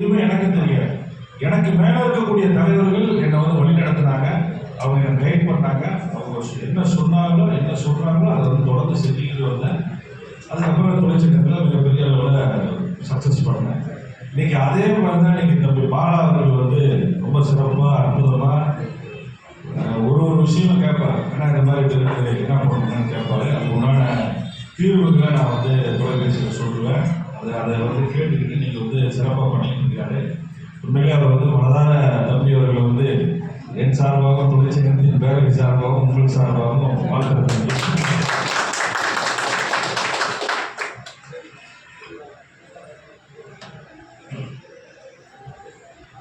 இதுவுமே எனக்கு தெரியாது. எனக்கு மேலே இருக்கக்கூடிய தலைவர்கள் என்னை வந்து வழி நடத்தினாங்க, அவங்க என்னை கைட் பண்ணாங்க. அவங்க என்ன சொன்னாங்களோ என்ன சொல்கிறாங்களோ அதை வந்து தொடர்ந்து செஞ்சுக்கிட்டு வந்தேன். அதுக்கப்புறம் தொழிற்சங்கத்தில் மிகப்பெரிய அளவில் சக்ஸஸ் பண்ணேன். இன்னைக்கு அதே மாதிரி தான் இன்னைக்கு தம்பி பாலா அவர்கள் வந்து ரொம்ப சிறப்பாக அற்புதமாக ஒரு விஷயமும் கேட்பார். ஏன்னா இந்த மாதிரி என்ன பண்ணணும்னு கேட்பாரு. அதுக்கு உண்டான தீர்வுகளை நான் வந்து தொலைபேசியில் சொல்லுவேன். அதை வந்து கேட்டுக்கிட்டு நீங்கள் வந்து சிறப்பாக பண்ணிட்டு இருக்காரு. உண்மையிலே அவர் வந்து மனதார தம்பி அவர்களை வந்து என் சார்பாகவும் தொழிற்சங்கத்தின் பேரவை சார்பாகவும் உங்களுக்கு சார்பாகவும் வாழ்த்துறேன்.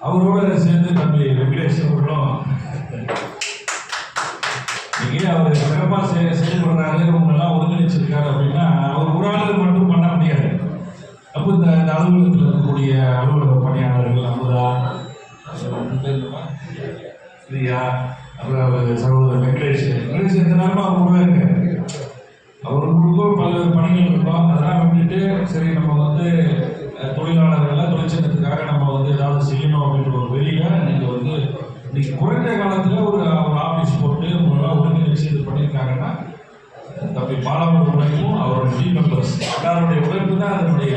அவரோட சேர்ந்து தம்பி வெங்கடேஷ் அவர்களும் நீங்க அவர் சிறப்பாக செயல்படுறாரு, உங்களெல்லாம் ஒருங்கிணைச்சிருக்காரு அப்படின்னா அவர் ஒரு ஆளுக்கு மட்டும் பண்ண முடியாது. அப்போ இந்த அலுவலகத்தில் இருக்கக்கூடிய அலுவலக பணியாளர்கள் அமுதா, பிரியா, அப்புறம் சகோதரர் வெங்கடேஷ் எந்த நேரமும் அவர் கூட இருக்காரு. அவர்களுக்கும் பல்வேறு பணிகள் இருக்கும். அதெல்லாம் விட்டுட்டு சரி நம்ம வந்து தொழிலாளர்கள் தொழிற்சங்கத்துக்காக நம்ம வந்து ஏதாவது செய்யணும் அப்படின்ற ஒரு வெளியில நீங்கள் வந்து இன்னைக்கு குறைந்த காலத்தில் ஒரு ஆஃபீஸ் போட்டு உங்களால் ஒருங்கிணைச்சு இது பண்ணியிருக்காங்கன்னா தம்பி பாலாவோட உழைப்பும் அவருடைய டீம் மெம்பர்ஸ் எல்லாருடைய உழைப்பு தான் அதனுடைய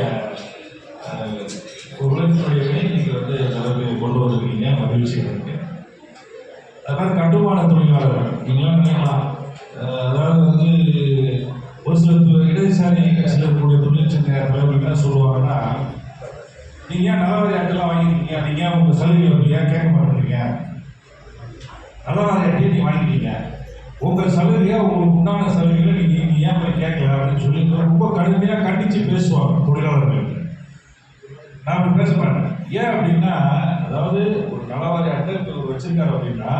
உழைப்பினுடைய வினை நீங்கள் வந்து அளவுக்கு கொண்டு வந்திருக்கீங்க. மகிழ்ச்சி இருக்கு. அது மாதிரி கட்டுமான தொழிலாளர்கள் நீங்களாம் நினைக்கலாம், அதாவது வந்து ஒரு சில இடதுசாரி கட்சியில் இருக்கக்கூடிய தொழிற்சங்க தலைவர்கள் என்ன சொல்லுவாங்கன்னா, நீங்கள் ஏன் நலவாரி அட்டெல்லாம் வாங்கிருக்கீங்க, நீங்கள் ஏன் உங்கள் சலுகைகள் ஏன் கேட்க மாட்டேங்கிறீங்க, நலவாரி அட்டையை நீங்கள் வாங்கிக்கிறீங்க, உங்கள் சலுகையாக உங்களுக்கு உண்டான சலுகைகளை நீங்கள் ஏன் போய் கேட்கல அப்படின்னு சொல்லி ரொம்ப கடுமையாக கண்டித்து பேசுவாங்க தொழிலாளர்கள். நான் அப்படி பேச மாட்டேன். ஏன் அப்படின்னா, அதாவது ஒரு நலவாரி அட்டை இப்போ வச்சிருக்காரு அப்படின்னா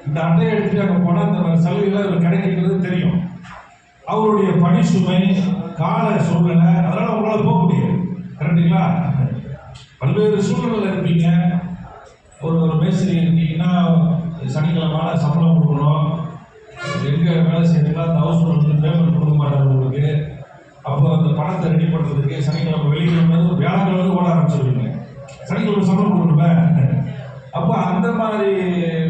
இந்த அட்டையை எடுத்துட்டு அங்கே போனால் இந்த சலுகைகள் அவர் கிடைக்கிறது தெரியும். அவருடைய பணி சுமை, கால சூழ்நிலை, அதனால உங்களால் போக முடியாது. கரெக்டுங்களா? பல்வேறு சூழ்நிலை இருப்பீங்க. ஒரு மேஸ்திரி இருக்கீங்கன்னா சனிக்கிழமை சம்பளம் கொடுக்கணும், எங்கே வேலை செய்யறீங்களா அந்த ஹவுஸ் ஓனர் பேமெண்ட் கொடுக்க மாட்டார் உங்களுக்கு. அப்போ அந்த பணத்தை ரெடி பண்ணுறதுக்கு சனிக்கிழமை வெளிக்கிழமை வியாழக்கிழமை ஓட ஆரம்பிச்சிருவீங்க. சனிக்கிழமை சம்பளம் கொடுக்கணுமே. அப்போ அந்த மாதிரி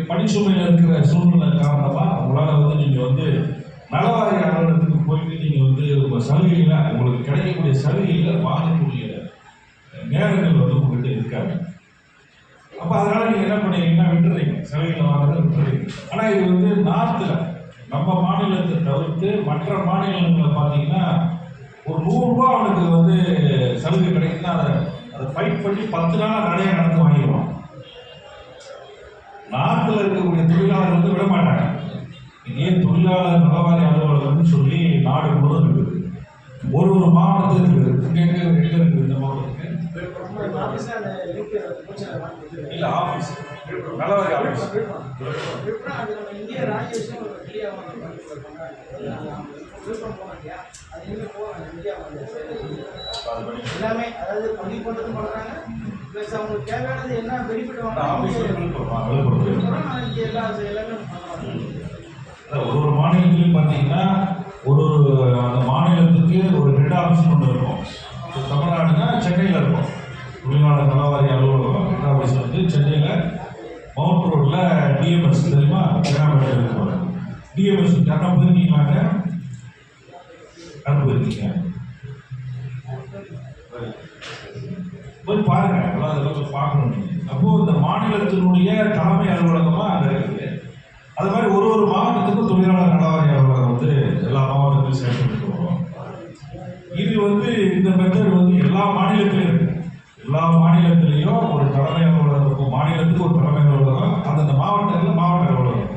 பணிச்சுமையில் இருக்கிற சூழ்நிலை காரணமாக உங்களால் வந்து நீங்கள் வந்து நலவாரி அலுவலகத்துக்கு போயிட்டு நீங்கள் வந்து உங்கள் சலுகைகளை உங்களுக்கு கிடைக்கக்கூடிய சலுகைகளை வாங்கக்கூடிய நேரங்கள் வந்து உங்கள்கிட்ட இருக்காது. அப்போ அதனால நீங்கள் என்ன பண்ணுறீங்கன்னா விட்டுறீங்க, சலுகைகளை வாங்குறத விட்டுறீங்க. ஆனால் இது வந்து நார்த்தில் நம்ம மாநிலத்தை தவிர்த்து மற்ற மாநிலங்களில் பார்த்தீங்கன்னா ஒரு 100 ரூபா அவனுக்கு வந்து சலுகை கிடைக்குன்னா அதை ஃபைட் பண்ணி 10 நாள் நிறைய நடந்து வாங்கிடுவான். நாட்டில் இருக்கக்கூடிய தொழிலாளர்கள் வந்து விட மாட்டாங்க. ஏன் தொழிலாளர் நலவாரி அலுவலகம்னு சொல்லி நாடு முழுவதும் இருக்குது. ஒரு மாவட்டத்துக்கு இருக்குது. எங்கே இருக்குது இந்த மாவட்டத்துக்கு? இல்லை ஆஃபீஸ் நலவாரி ஆஃபீஸ் எல்லாமே, அதாவது பதிவு பண்ணுறது பண்ணுறாங்க. ப்ளஸ் அவங்களுக்கு தேவையானது என்ன பெனிஃபிட் ஒரு மாநிலத்திலையும் பார்த்தீங்கன்னா ஒரு அந்த மாநிலத்துக்கு ஒரு ஹெட் ஆஃபீஸ் ஒன்று இருக்கும். தமிழ்நாடுனா சென்னையில் இருக்கும். தொழிலாளர் நலவாரி அலுவலகம் ஹெட் ஆஃபீஸ் வந்து சென்னையில் மவுண்ட் ரோட்டில் டிஎம்எஸ் தெரியுமா, கிராமத்தில் இருப்பாங்க. டிஎம்எஸ் கரெக்டாக போயிருக்கீங்களாங்க? போயிருக்கீங்க போய் பாருங்க, அதெல்லாம் பார்க்கணும். அப்போ இந்த மாநிலத்தினுடைய தலைமை அலுவலகமாக அங்கே இருக்குது. அது மாதிரி ஒரு மாவட்டத்துக்கும் தொழிலாளர் நலவாரி அலுவலகம் வந்து எல்லா மாவட்டத்திலும் செயல்பட்டு வரும். இது வந்து இந்த மெத்தட் வந்து எல்லா மாநிலத்திலையும் இருக்கு. எல்லா மாநிலத்திலையும் ஒரு தலைமை அலுவலகம் இருக்கும். மாநிலத்துக்கு ஒரு தலைமை அலுவலகம், அந்தந்த மாவட்டத்தில் மாவட்ட அலுவலகம்.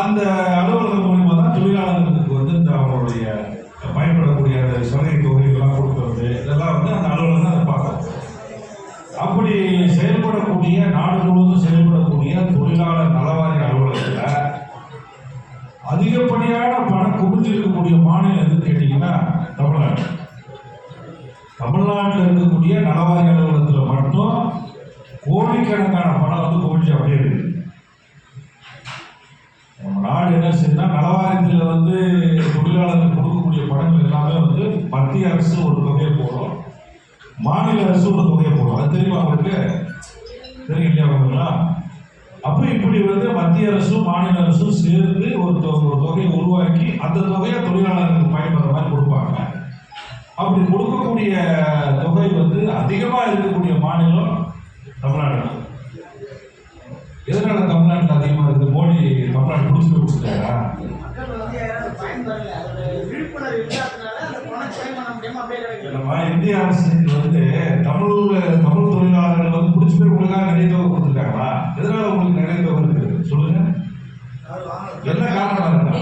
அந்த அலுவலகம் மூலியமாக தான் தொழிலாளர்களுக்கு வந்து இந்த அவங்களுடைய பயன்படக்கூடிய அந்த சலுகை தொகைகள்லாம் கொடுக்கறது இதெல்லாம் வந்து அந்த அலுவலகம் தான் அதை பார்க்குறது. அப்படி செயல்படக்கூடிய நாடு முழுவதும் செயல்படக்கூடிய தொழிலாளர் நலவாரி அலுவலகத்தில் அதிகப்படியான பணம் குவிஞ்சிருக்கக்கூடிய மாநிலம் எதுன்னு கேட்டீங்கன்னா தமிழ்நாடு. தமிழ்நாட்டில் இருக்கக்கூடிய நலவாரி அலுவலகத்தில் மட்டும் கோடிக்கணக்கான பணம் வந்து குவிஞ்சு அப்படியே இருக்கு. நம்ம நாடு என்ன செய்யுதுன்னா, நலவாரியத்தில் வந்து தொழிலாளர்கள் கொடுக்கக்கூடிய பணங்கள் எல்லாமே வந்து மத்திய அரசு ஒரு தொகையை போடும், மாநில அரசு ஒரு தொகையை போடும். அது புரியுதுங்களா? அப்போ இப்படி வந்து மத்திய அரசும் மாநில அரசும் சேர்ந்து ஒரு தொகையை உருவாக்கி அந்த தொகையை தொழிலாளர்களுக்கு பயன்படுற மாதிரி கொடுப்பாங்க. அப்படி கொடுக்கக்கூடிய தொகை வந்து அதிகமாக இருக்கக்கூடிய மாநிலம் தமிழ்நாடு. எதனால தமிழ்நாட்டில் அதிகமாக இருக்குது? மோடி தமிழ்நாடு பிடிச்சிட்டு கொடுத்துட்டாரா? மக்கள் வந்து யாராவது பயன்படல, அது விழிப்புணர்வு இல்லாதனால அந்த பணம் பயன் பண்ண முடியாம அப்படியே கிடைக்கும். நம்ம இந்திய அரசுக்கு வந்து தமிழ் தொழிலாளர்கள் வந்து பிடிச்சி போய் உங்களுக்காக நிறைய தொகை கொடுத்துருக்காங்களா? எதனால உங்களுக்கு நிறைய தொகை இருக்குது சொல்லுங்க. என்ன காரணம் இருக்கா?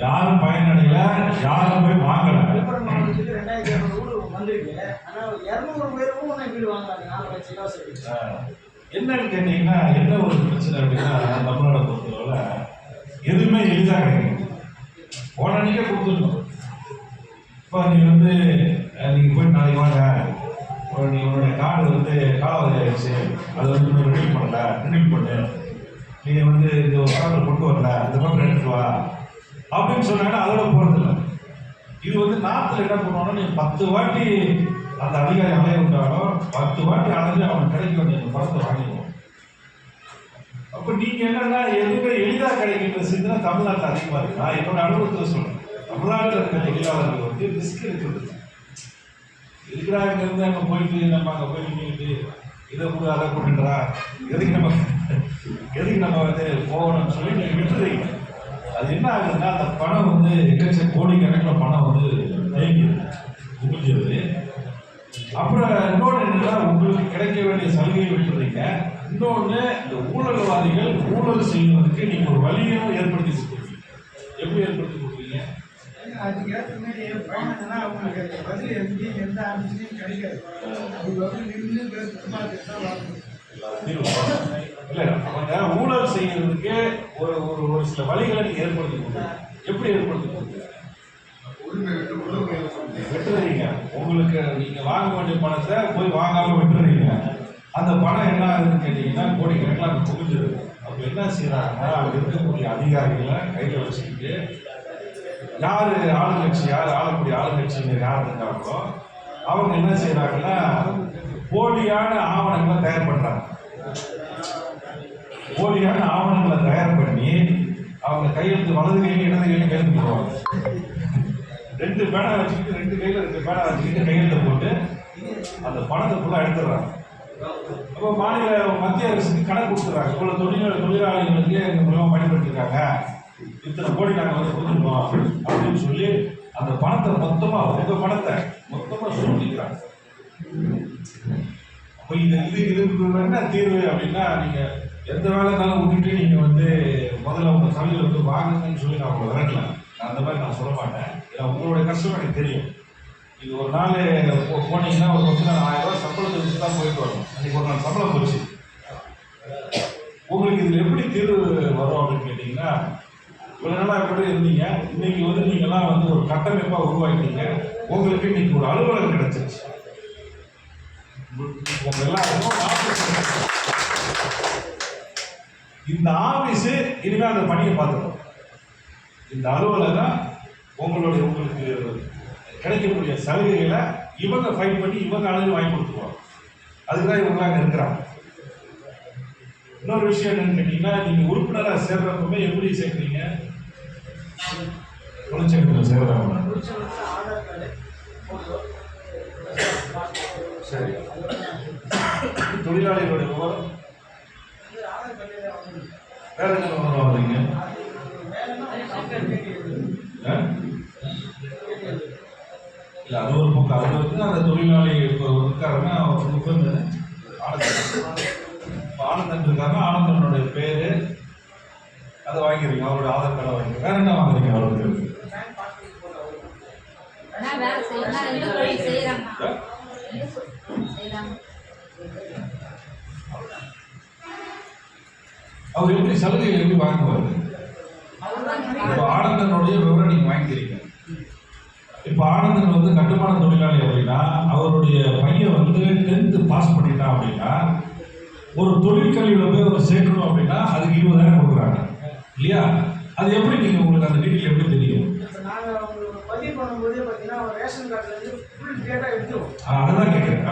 யாரும் பயனடையல, யாரும் போய் வாங்கல. விழுப்புரம் மாவட்டத்துக்கு 2200 வீடு வந்திருக்கு. ஆனா 200 பேருக்கும் ஒண்ணு வீடு வாங்குறாங்க 4 லட்சம் இலவச. என்னன்னு கேட்டீங்கன்னா என்ன ஒரு பிரச்சனை அப்படின்னா தமிழ்நாடை பொறுத்தவரை எதுவுமே எளிதாக கிடைக்கும். உடனே கொடுத்துடணும். இப்போ நீ வந்து நீங்கள் போய் நாளைக்கு வாங்க, நீ உன்னுடைய கார்டு வந்து காலாவதி ஆயிடுச்சு, அதை வந்து இன்னும் ரினியூல் பண்ணு, நீங்கள் வந்து இந்த ஒரு கார்டில் கொண்டு வரல, இந்த பக்கம் எடுத்துட்டு வா அப்படின்னு சொன்னாங்கன்னா அதோட போகிறதில்ல. இது வந்து நாட்டில் என்ன பண்ணுவாங்கன்னா நீங்கள் 10 வாட்டி அந்த அதிகாரி அலைய விட்டாலும் 10 வாட்டி அலைஞ்சு அவனுக்கு கிடைக்க வேண்டிய அந்த பணத்தை வாங்கிடுவோம். அப்போ நீங்கள் என்னன்னா எதுவுமே எளிதாக கிடைக்கின்ற சிந்தனை தமிழ்நாட்டில் அதிகமாக இருக்கு. நான் என்னோட அனுபவத்தில் சொல்றேன். தமிழ்நாட்டில் இருக்கிற தொழிலாளர்கள் வந்து ரிஸ்க் இருக்கிறது இருக்கிறாங்க. இருந்து அங்கே போயிட்டு நம்ம அங்கே போய் நின்றுட்டு இதை கூட அதை கொண்டுன்றா எதுக்கு நம்ம வந்து போகணும்னு சொல்லி நீங்கள் விட்டுறீங்க. அது என்ன ஆகுதுன்னா அந்த பணம் வந்து எக்கச்சக்க கோடிக்கணக்கில் பணம் வந்து தேங்கிடுது, குமிஞ்சிருது. அப்புறம் இன்னொன்று என்னன்னா உங்களுக்கு கிடைக்க வேண்டிய சலுகையை விட்டுறீங்க. இன்னொன்று இந்த ஊழல்வாதிகள் ஊழல் செய்வதற்கு நீங்கள் ஒரு வழியும் ஏற்படுத்தி கொடுத்துருக்கீங்க. எப்படி ஏற்படுத்தி கொடுக்குறீங்க? அதுக்கு ஏற்ற மாதிரி போனாங்கன்னா அவங்களுக்கு பதில் எங்கேயும் எந்த ஆஃபீஸ்லையும் கிடைக்காது. அவங்க வந்து நின்று தான் வாங்கணும். இல்லை, அவங்க ஊழல் செய்யறதுக்கு ஒரு சில வழிகளை நீங்க ஏற்படுத்தி கொடுங்க. எப்படி ஏற்படுத்தி கொடுங்க? விட்டுறீங்க. உங்களுக்கு நீங்க வாங்க வேண்டிய பணத்தை போய் வாங்காம விட்டுறீங்க. அந்த பணம் என்ன ஆகுதுன்னு கேட்டீங்கன்னா கோடிக்கணக்கில் அங்கே குவிஞ்சிருது. அப்போ என்ன செய்யறாங்கன்னா அவங்க இருக்கக்கூடிய அதிகாரிகளை கையில் வச்சுக்கிட்டு யார் ஆளுங்கட்சி, யார் ஆளக்கூடிய ஆளுங்கட்சிங்க யார் இருக்காங்களோ அவங்க என்ன செய்யறாங்கன்னா போலியான ஆவணங்களை தயார் பண்றாங்க. போலியான ஆவணங்களை தயார் பண்ணி அவங்க கையெழுத்து வலது கையில இடது கையில கையெழுத்து போடுவாங்க. 2 பேனா வச்சுக்கிட்டு 2 கையில 2 பேனா வச்சுக்கிட்டு கையெழுத்து போட்டு அந்த பணத்தை ஃபுல்லாக எடுத்துடுறாங்க. அப்போ மத்திய அரசுக்கு கணக்கு கொடுத்துறாங்க. இவ்வளவு தொழிலாளிகளுக்கு எங்கள் மூலமாக பயன்படுத்திருக்காங்க, இத்தனை கோடி நாங்கள் வந்து கொடுத்துருக்கோம் அப்படின்னு சொல்லி அந்த பணத்தை மொத்தமாக உங்கள் பணத்தை மொத்தமாக சுருட்டிக்கிறாங்க. அப்போ இதுக்கு என்ன தீர்வு அப்படின்னா நீங்கள் எந்த வேலை இருந்தாலும் விட்டுட்டு நீங்கள் வந்து முதல்ல உங்கள் சமையல் வந்து வாங்குங்கன்னு சொல்லி நான் உங்களை விரட்டலாம். அந்த மாதிரி நான் சொல்ல மாட்டேன். ஏன்னா உங்களுடைய கஷ்டம் எனக்கு தெரியும். இது ஒரு நாள் போனீங்கன்னா ஒரு 10 நாள் 1000 ரூபாய் சம்பளத்தை வச்சு தான் போயிட்டு வரணும். அன்றைக்கி ஒரு நாள் சம்பளம் போச்சு. உங்களுக்கு இதில் எப்படி தீர்வு வரும் அப்படின்னு கேட்டிங்கன்னா இவ்வளோ நாளாக எப்படி இருந்தீங்க, இன்னைக்கு வந்து நீங்கள்லாம் வந்து ஒரு கட்டமைப்பாக உருவாக்கிட்டீங்க. உங்களுக்கு இன்னைக்கு ஒரு அலுவலகம் கிடைச்சிருச்சு. உங்க எல்லாருக்கும் இந்த ஆபீஸ் இனிமேல் அந்த பணியை பார்த்துக்கணும். இந்த அலுவலகம் உங்களுக்கு கிடைக்கக்கூடிய சலுகைகளை இவங்க ஃபைட் பண்ணி இவங்க அளவு வாங்கி கொடுத்துருவாங்க. அதுக்குதான் இவங்களாம் அங்கே இருக்கிறாங்க. இன்னொரு விஷயம் என்னன்னு கேட்டீங்கன்னா நீங்க உறுப்பினராக சேர்றப்பமே எப்படி சேர்க்குறீங்க? தொழிற்சங்கத்தில் சேர்றாங்க. சரி, தொழிலாளிகளுடைய விவரம் வேற என்ன விவரம் வாங்குறீங்க? இல்லை, அது ஒரு பக்கம். அது வந்து அந்த தொழிலாளி இப்போ இருக்காருன்னா ஆனந்தன் இருக்காங்க, ஆனந்தனுடைய பேரு அதை வாங்கிக்கிறீங்க, அவரோட ஆதார் கார்டை வாங்கிக்கிறீங்க. வேற என்ன வாங்குறீங்க? அவருக்கு அவர் எப்படி சலுகை எப்படி வாங்குவாரு? இப்போ ஆனந்தனுடைய விவரம் நீங்க வாங்கிக்கிறீங்க. இப்போ ஆனந்தன் வந்து கட்டுமான தொழிலாளி அப்படின்னா அவருடைய பையன் வந்து 10th பாஸ் பண்ணிட்டான் அப்படின்னா ஒரு தொழிற்கல்வியில் போய் ஒரு சேர்க்கணும் அப்படின்னா அதுக்கு 20,000 கொடுக்குறாங்க இல்லையா? அது எப்படி நீங்க உங்களுக்கு அந்த டீட்டெயில் எப்படி தெரியும்? பதிவு பண்ணும்போது பார்த்தீங்கன்னா ரேஷன் கார்டுல இருந்து ஃபுல் டேட்டா எடுத்துருவோம். அதான் கேட்குறேன்.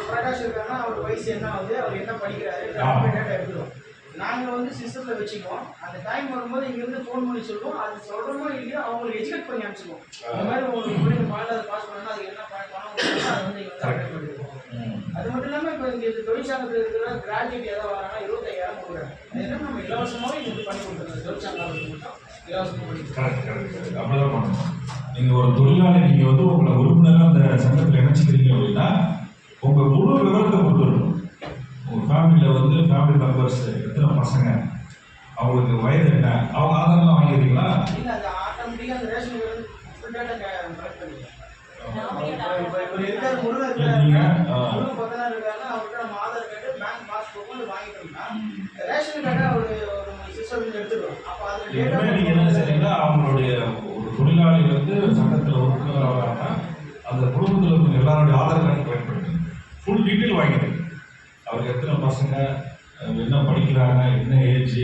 பிரகாஷ் இருக்காங்கன்னா அவர் வயசு என்ன ஆகுது, அவர் என்ன படிக்கிறாரு, டேட்டா எடுத்துருவோம். நாங்கள் வந்து சிஸ்டத்தில் வச்சுக்குவோம். அந்த டைம் வரும்போது இங்கேருந்து ஃபோன் பண்ணி சொல்லுவோம். அது சொல்கிறோமோ இல்லையோ அவங்களுக்கு எஜுகேட் பண்ணி அனுப்பிச்சிடுவோம். இந்த மாதிரி உங்களுக்கு பிள்ளைங்க பாலாவது பாஸ் பண்ணணும்னா அதுக்கு என்ன பணம் கொடுக்கணும் அதை வந்து இங்கே வந்து பண்ணிடுவோம். அது மட்டும் இல்லாமல் இப்போ இங்கே தொழிற்சங்கத்தில் இருக்கிற கிராஜுவேட் ஏதாவது வராங்கன்னா 25,000 கொடுக்குறாங்க. அது என்ன நம்ம இலவசமாகவே இங்கே பண்ணி கொடுத்துருங்க. தொழிற்சங்கங்களுக்கு மட்டும் இலவசமாக பண்ணி கரெக்ட் அப்படிதான் பண்ணணும். நீங்கள் ஒரு தொழிலாளி நீங்கள் வந்து உங்களை உறுப்பினராக அந்த சங்கத்தில் இணைச்சிக்கிறீங்க அப்படின்னா உங்கள் முழு விவரத்தை கொடுத்துடணும். உங்கள் ஃபேமிலியில் வந்து ஃபேமிலி மெம்பர்ஸ் எத்தனை பசங்க, அவங்களுக்கு வயது என்ன, அவங்க ஆதாரம்லாம் வாங்கிக்கிறீங்களா? இல்லை, அது ஆட்டோமேட்டிக்காக அந்த ration card full data collect பண்ணிக்கலாம். இப்போ இருக்காரு முருகன் பக்கம் இருக்காங்க, அவர்கிட்ட நம்ம ஆதார் கார்டு பேங்க் பாஸ்புக் வாங்கிட்டோம்னா ரேஷன் கார்டை ஒரு சிஸ்டம் எடுத்துக்கிறோம். அப்போ அதில் டேட்டா நீங்கள் என்ன செய்றீங்கன்னா அவங்களுடைய ஒரு தொழிலாளி வந்து சங்கத்தில் உறுப்பினராக வராங்கன்னா அந்த குடும்பத்தில் இருக்கிற எல்லாருடைய ஆதார் கார்டு கலெக்ட் பண்ணுங்க. ஃபுல் டீட்டெயில் வாங்கிடுங்க. அவருக்கு எத்தனை பசங்க, என்ன படிக்கிறாங்க, என்ன ஏஜ்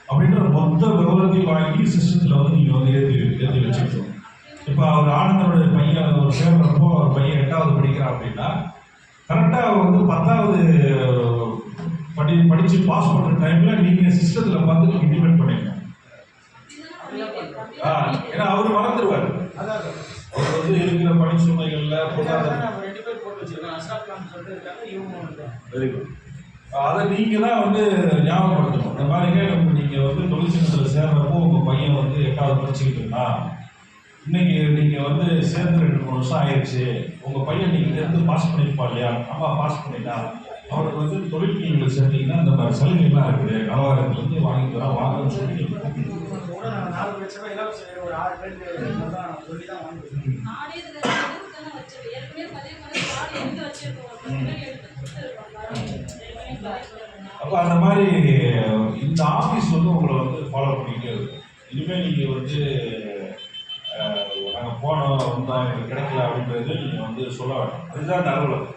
அப்படின்ற மொத்த விவரத்தையும் வாங்கி சிஸ்டத்தில் வந்து நீங்கள் வந்து ஏற்றி வச்சுக்கணும். இப்போ அவர் ஆனந்தனுடைய பையன் ஒரு சேர்றப்போ அவர் பையன் 8வது படிக்கிறான் அப்படின்னா கரெக்டாக வந்து 10வது படித்து பாஸ் பண்ணுற டைமில் நீங்கள் சிஸ்டத்தில் பார்த்து நீங்கள் இம்ப்ளிமெண்ட் பண்ணிடணும். ஏன்னா அவர் மறந்துடுவார். அவர் வந்து இருக்கிற பணிச்சுமைகளில் பொருளாதார வெரி குட். அதை நீங்கள் தான் வந்து ஞாபகப்படுத்தணும். இந்த மாதிரிங்க நீங்கள் வந்து தொழிற்சங்கத்தில் சேர்றப்போ உங்கள் பையன் வந்து 8வது படிச்சுக்கிட்டு இருந்தா இன்னைக்கு நீங்கள் வந்து சேர்ந்து 2-3 வருஷம் ஆயிடுச்சு, உங்கள் பையன் நீங்கள் எடுத்து பாஸ் பண்ணியிருப்பா இல்லையா, அம்மா பாஸ் பண்ணிட்டா, அவருக்கு வந்து தொழில் நீங்கள் சேர்ந்தீங்கன்னா இந்த மாதிரி சலுகைலாம் இருக்குது, நலவாரியத்துலேருந்து வாங்கி தரா வாங்கன்னு சொல்லி கூட நாங்கள் 4 லட்ச ரூபாய் இலவச ஒரு 6 பேருக்கு தான் சொல்லி தான் வாங்கிக்கிறோம். அப்போ அந்த மாதிரி இந்த ஆஃபீஸ் வந்து உங்களை வந்து ஃபாலோ பண்ணிக்கிட்டே இருக்கும். இனிமேல் நீங்கள் வந்து நாங்கள் போனோம் வந்தோம் எங்களுக்கு கிடைக்கல அப்படின்றது நீங்கள் வந்து சொல்ல வேண்டாம். அதுதான் இந்த அலுவலகம்.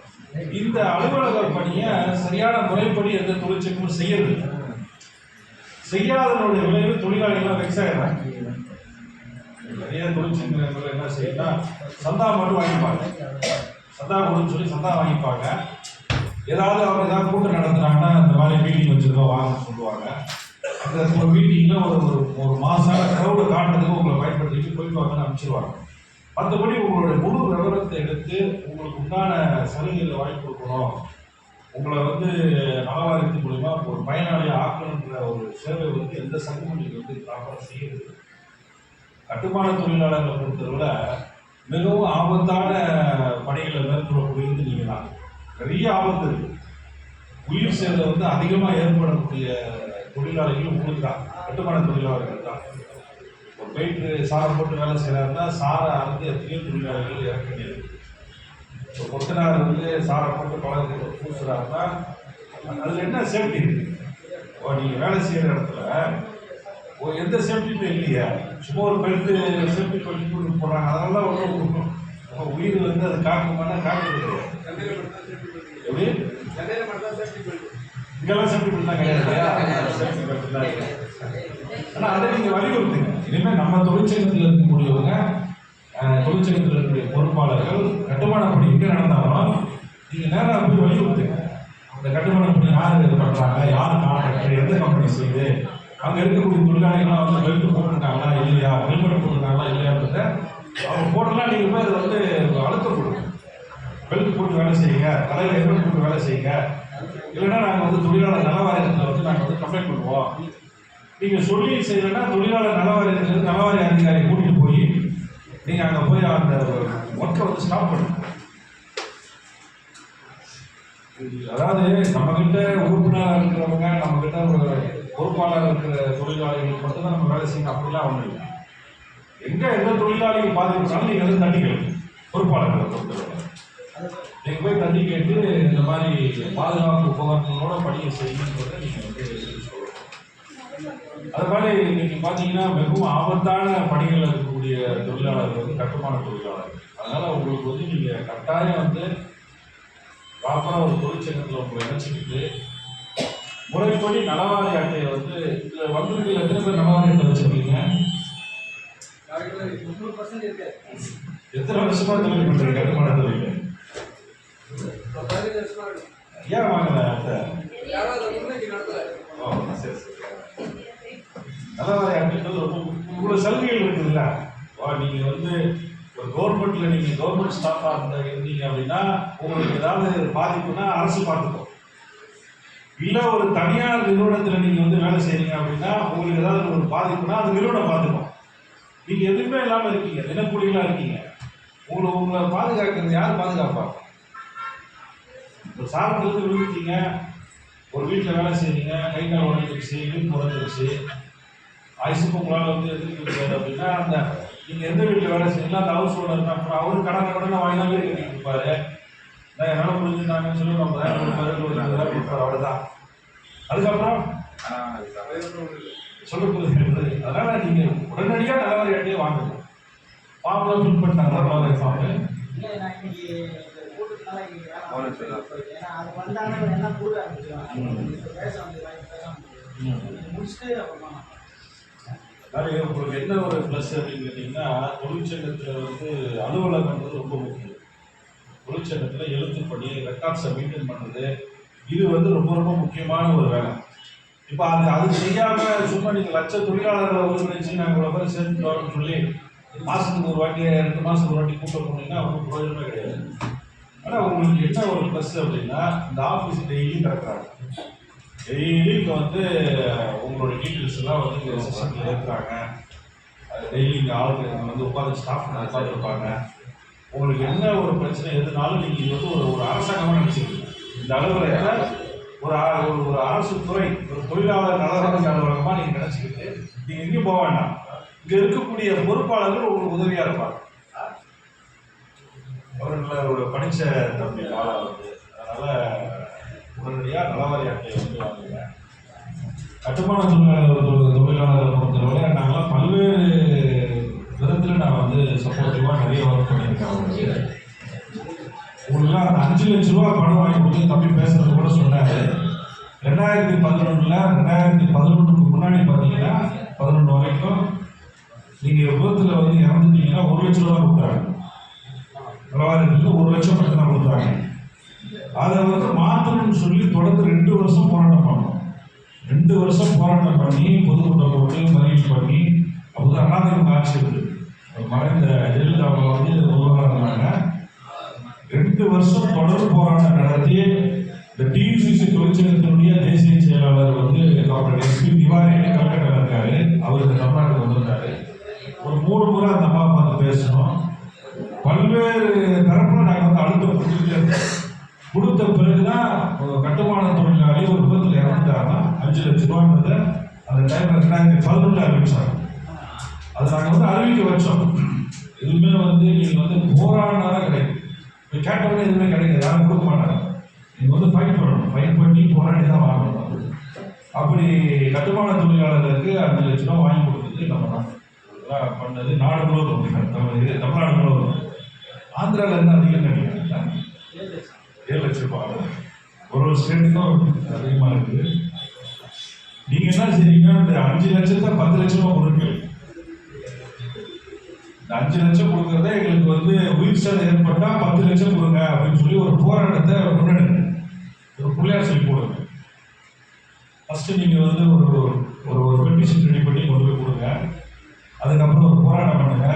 இந்த அலுவலக பணியை சரியான முறைப்படி எந்த தொழிற்சங்கமும் செய்யறது செய்யாதனுடைய விளைவு தொழிலாளிகள்லாம் வெக்ஸ் ஆகிடுறாங்க. நிறைய தொழிற்சங்கங்கள் என்ன செய்யுன்னா சந்தா மட்டும் வாங்கிப்பாங்க, சந்தா கொடுன்னு சொல்லி சந்தா வாங்கிப்பாங்க. ஏதாவது அவங்க ஏதாவது கூட்டம் நடத்துனாங்கன்னா இந்த மாதிரி மீட்டிங் வச்சுருக்கோம் வாங்கன்னு சொல்லுவாங்க. அந்த ஒரு மீட்டிங்கில் ஒரு மாதம் க்ரௌடை காட்டுறதுக்கு உங்களை பயன்படுத்திட்டு போயிட்டு வாங்கன்னு அனுப்பிச்சிருவாங்க. மற்றபடி உங்களுடைய முழு விவரத்தை எடுத்து உங்களுக்கு உண்டான சலுகைகளை வாங்கி கொடுக்கணும், உங்களை வந்து நலவாரியத்தின் மூலிமா ஒரு பயனாளியை ஆக்கணுன்ற ஒரு சேவை வந்து எந்த சங்கமும் நீங்கள் வந்து ப்ராப்பராக செய்யுது. கட்டுமான தொழிலாளர்களை பொறுத்தவரை மிகவும் ஆபத்தான பணிகளை மேற்கொள்ளக்கூடியது நீங்கள் தான். நிறைய ஆபத்து இருக்குது. உயிர் சேதம் வந்து அதிகமாக ஏற்படக்கூடிய தொழிலாளிகள் உங்களுக்கு தான், கட்டுமான தொழிலாளர்கள் தான். ஒரு போயிட்டு சாரை போட்டு வேலை செய்கிறாருன்னா சாரை அறுந்து எத்தனையோ தொழிலாளர்கள் இறக்க வேண்டியது. ஒரு கொத்தனார் வந்து சாரை போட்டு பழகத்தை பூசுறாருன்னா அதில் என்ன சேஃப்டி இருக்குது? நீங்கள் வேலை செய்கிற இடத்துல எந்த சேஃப்டியுமே இல்லையா? சும்மா ஒரு பெல்ட்டு சேஃப்டி பெல்ட் போடுறாங்க, அதெல்லாம் ஒன்றும் உயிர் வந்து அது காக்குமானா காக்குறது எப்படி? இங்கெல்லாம் சேஃப்டி பெல்ட் தான் கிடையாது இல்லையா? சேஃப்டி பெல்ட் தான் இருக்கு. ஆனால் அதை நீங்கள் வலியுறுத்துங்க. இனிமேல் நம்ம தொழிற்சங்கத்தில் இருக்கக்கூடியவங்க, தொழிற்சங்கத்தில் இருக்கக்கூடிய பொறுப்பாளர்கள் கட்டுமான பணி எங்கே நடந்தாலும் நீங்கள் நேராக போய் வலியுறுத்துங்க. இந்த கட்டுமான பணி யார் இது பண்ணுறாங்க, யார் கான்ட்ராக்டர், எந்த கம்பெனி செய்யுது, அங்கே இருக்கக்கூடிய தொழிலாளிகள்லாம் வந்து பெல்ட் போட்டிருக்காங்களா இல்லையா, ஹெல்மெட் போட்டிருக்காங்களா இல்லையான்றத அவங்க போடலாம். நீங்கள் போய் அதை வந்து அழுத்தம் கொடுங்க. பெல்ட் போட்டு வேலை செய்யுங்க, தலையில் ஹெல்மெட் போட்டு வேலை செய்யுங்க, இல்லைன்னா நாங்கள் வந்து தொழிலாளர் நலவாரியத்தில் வந்து நாங்கள் வந்து கம்ப்ளைண்ட் பண்ணுவோம். நீங்கள் சொல்லி செய்யலைன்னா தொழிலாளர் நலவாரியத்தில் நலவாரிய அதிகாரியை கூட்டிகிட்டு போய் நீங்கள் அங்கே போய் அந்த ஒர்க்கை வந்து ஸ்டாப் பண்ணுங்க. அதாவது நம்மக்கிட்ட உறுப்பினராக இருக்கிறவங்க, நம்மக்கிட்ட ஒரு பொறுப்பாளர் இருக்கிற தொழிலாளிகளுக்கு மட்டும்தான் நம்ம வேலை செய்யணும் அப்படிலாம் ஒன்றும் இல்லை. எங்கே எந்த தொழிலாளிகள் பாதிப்புனாலும் நீங்கள் வந்து தண்ணி கேட்கணும். பொறுப்பாளர்களை பொறுத்தவரை நீங்கள் போய் தண்ணி கேட்டு இந்த மாதிரி பாதுகாப்பு உபகரணங்களோட பணியை செய்யணுன்றதை நீங்கள் வந்து சொல்லணும். அது மாதிரி இன்னைக்கு பார்த்தீங்கன்னா மிகவும் ஆபத்தான பணிகளில் இருக்கக்கூடிய தொழிலாளர்கள் வந்து கட்டுமான தொழிலாளர்கள். அதனால் உங்களுக்கு வந்து நீங்கள் கட்டாயம் வந்து ப்ராப்பராக ஒரு தொழிற்சங்கத்தில் உங்களை இணைச்சிக்கிட்டு முறைப்படி நலவாரி அட்டையை வந்து இதில் வந்துருக்கு. எத்தனை பேர் நலவாரி அட்டை வச்சுருக்கீங்க? எத்தனை வருஷமாக தொழில் பண்ணுறீங்க? கட்டுமான தொழில் ஏன் வாங்கல அத்தை? யாராவது முன்னேற்றி நடத்தல. ஓ சரி சரி. நலவாரி அப்படின்றது ரொம்ப இவ்வளோ சலுகைகள் இருக்குதுல்ல. நீங்கள் வந்து ஒரு கவர்மெண்ட்டில் நீங்கள் கவர்மெண்ட் ஸ்டாஃபாக இருந்தீங்க அப்படின்னா உங்களுக்கு ஏதாவது பாதிப்புனா அரசு பார்த்துக்கும். இல்லை ஒரு தனியார் நிறுவனத்தில் நீங்கள் வந்து வேலை செய்கிறீங்க அப்படின்னா உங்களுக்கு ஏதாவது ஒரு பாதிப்புனா அது நிறுவனம் பார்த்துக்கும். நீங்கள் எதுவுமே இல்லாமல் இருக்கீங்க, தினக்கூலிகளாக இருக்கீங்க. உங்களை பாதுகாக்கிறது யார் பாதுகாப்பா? ஒரு சாரத்துலேருந்து விழுந்துட்டீங்க, ஒரு வீட்டில் வேலை செய்கிறீங்க, கை கால் உடஞ்சிருச்சு, இடுப்பு உடஞ்சிருச்சு, ஆயுசுக்கு உங்களால் வந்து எதிர்க்க முடியாது அப்படின்னா அந்த நீங்கள் எந்த வீட்டில் வேலை செய்யலாம் அந்த ஹவுஸ் ஓனர் அப்புறம் அவரு கடனை வாங்கி தான் வீடு கட்டிட்டு இருப்பாரு. நான் என்னால் முடிஞ்சுட்டாங்கன்னு சொல்லி நம்ம கொடுப்பாரு, அவ்வளோதான். அதுக்கப்புறம் சொல்லப்படுது. அதனால் நீங்கள் உடனடியாக நலவாரி அட்டையை வாங்கணும். ஃபார்ம்லாம் ஃபில் பண்ணிட்டாங்க நலவாரி ஃபார்மு. இல்லை நான் இன்னைக்கு கூட்டத்தினால ஏன்னா அது வந்தாங்கன்னா எல்லாம் கொடுக்க ஆரம்பிச்சிடுவாங்க. பேச முடிச்சுட்டு அப்புறமா நிறைய உங்களுக்கு என்ன ஒரு ப்ளஸ் அப்படின்னு கேட்டிங்கன்னா தொழிற்சங்கத்தில் வந்து அலுவலகன்றது ரொம்ப முக்கியம். தொழிற்சங்கத்தில் எழுத்துப்படி ரெக்கார்ட்ஸை மெயின்டைன் பண்ணுறது இது வந்து ரொம்ப ரொம்ப முக்கியமான ஒரு வேலை. இப்போ அது செய்யாமல் சும்மா நீங்கள் லட்ச தொழிலாளர்களை ஒருங்கிணைச்சு நாங்கள் இவ்வளோ பேர் சேர்ந்து வரோம்னு சொல்லி மாதத்துக்கு ஒரு வாட்டி 2 மாதத்துக்கு ஒரு வாட்டி கூட்டம் போனீங்கன்னா ஒன்றும் பிரயோஜனமே கிடையாது. ஆனால் உங்களுக்கு என்ன ஒரு ப்ளஸ் அப்படின்னா இந்த ஆஃபீஸ் டெய்லி திறக்கிறாங்க. டெய்லி இப்போ வந்து உங்களோட டீட்டெயில்ஸ் எல்லாம் வந்து இங்கே சிஸ்டத்தில் ஏற்றுறாங்க. டெய்லி இங்கே ஆளுங்க வந்து உட்காந்து ஸ்டாஃப் உட்காந்துருப்பாங்க. உங்களுக்கு என்ன ஒரு பிரச்சனை எதுனாலும் நீங்கள் இது வந்து ஒரு அரசாங்கமாக நினச்சிக்கணும். இந்த அலுவலகத்தை ஒரு அரசு துறை, ஒரு தொழிலாளர் நலவாரி அலுவலகமாக நீங்கள் நினச்சிக்கிட்டு நீங்கள் எங்கேயும் போக வேண்டாம். இங்கே இருக்கக்கூடிய பொறுப்பாளர்கள் உங்களுக்கு உதவியாக இருப்பாங்க. அவர்களோட படித்த தம்பி ஆளாகுது. அதனால் உடனடியாக நலவாரி அட்டையை வந்து வாங்குங்க. கட்டுமான தொழிலாளர்களை பொறுத்தவரை நாங்களாம் பல்வேறு விதத்தில் நான் வந்து சப்போர்ட்டிவாக நிறைய ஒர்க் பண்ணியிருக்கேன். உங்களுக்குலாம் அந்த 5 லட்ச ரூபா பணம் வாங்கி கொடுத்து தம்பி பேசுறது கூட சொன்னார். 2011 2011க்கு முன்னாடி பார்த்தீங்கன்னா 11 வரைக்கும் நீங்கள் விபத்தில் வந்து இறந்துட்டீங்கன்னா 1 லட்ச ரூபா கொடுத்தாங்க. நலவாரியத்துக்கு 1 லட்சம் மட்டும் தான் கொடுத்தாங்க. அதை வந்து மாற்றணும்னு சொல்லி தொடர்ந்து 2 வருஷம் போராட்டம் பண்ணோம். 2 வருஷம் போராட்டம் பண்ணி பொதுக்கூட்டம் போட்டு மறியல் பண்ணி அப்போதான் அதிமுக ஆட்சி இருக்குது. மறைந்த ஜெயலலிதா வந்து உருவாக இருந்தாங்க. 2 வருஷம் தொடர்ந்து போராட்டம் நடத்தி இந்த டியூசிசி தொழிற்சங்கத்தினுடைய தேசிய செயலாளர் வந்து டாக்டர் எஸ்பி திவாரி கல்கட்டாவில் இருக்காரு. அவர் இந்த தமிழ்நாட்டுக்கு வந்திருக்காரு. ஒரு 3 முறை அந்த அம்மா பார்த்து பேசணும். பல்வேறு தரப்புல நாங்கள் வந்து அழுத்தம் கொடுத்த பிறகுதான் கட்டுமான தொழிலாளி ஒரு விபத்தில் இறந்துட்டாங்கன்னா 5 லட்ச ரூபான்றதை அந்த டைம்ல 2011 அறிவிச்சாங்க. அதை நாங்கள் வந்து அறிவிக்க வச்சோம். எதுவுமே வந்து நீங்கள் வந்து போராடினாதான் கிடைக்கும். இப்போ கேட்டவங்க எதுவுமே கிடைக்காது, யாரும் கொடுக்க மாட்டாங்க. நீங்கள் வந்து ஃபைட் பண்ணணும், ஃபைட் பண்ணி போராடி தான் வாங்கணும். அப்படி கட்டுமான தொழிலாளர்களுக்கு 5 லட்ச ரூபா வாங்கி கொடுத்தது நம்ம தான் பண்ணது. நாடு முழுவதும் தமிழ்நாடு முழுவதும். ஆந்திராவில் இருந்து அதிகம் நினைக்கிறேன் 7 லட்ச ரூபாய். ஒரு ஸ்டேட்டுக்கும் அதிகமாக இருக்குது. நீங்கள் என்ன செய்றீங்கன்னா இந்த 5 லட்சத்தை 10 லட்ச ரூபா கொடுங்க. இந்த 5 லட்சம் கொடுக்கறத எங்களுக்கு வந்து உயிர் சேதம் ஏற்பட்டால் 10 லட்சம் கொடுங்க அப்படின்னு சொல்லி ஒரு போராட்டத்தை முன்னெடுங்க. ஒரு பிள்ளையார் சொல்லி போடுங்க. ஃபர்ஸ்ட் நீங்கள் வந்து ஒரு பெட்டிஷன் ரெடி பண்ணி கொண்டு போய் கொடுங்க. அதுக்கப்புறம் ஒரு போராட்டம் பண்ணுங்க.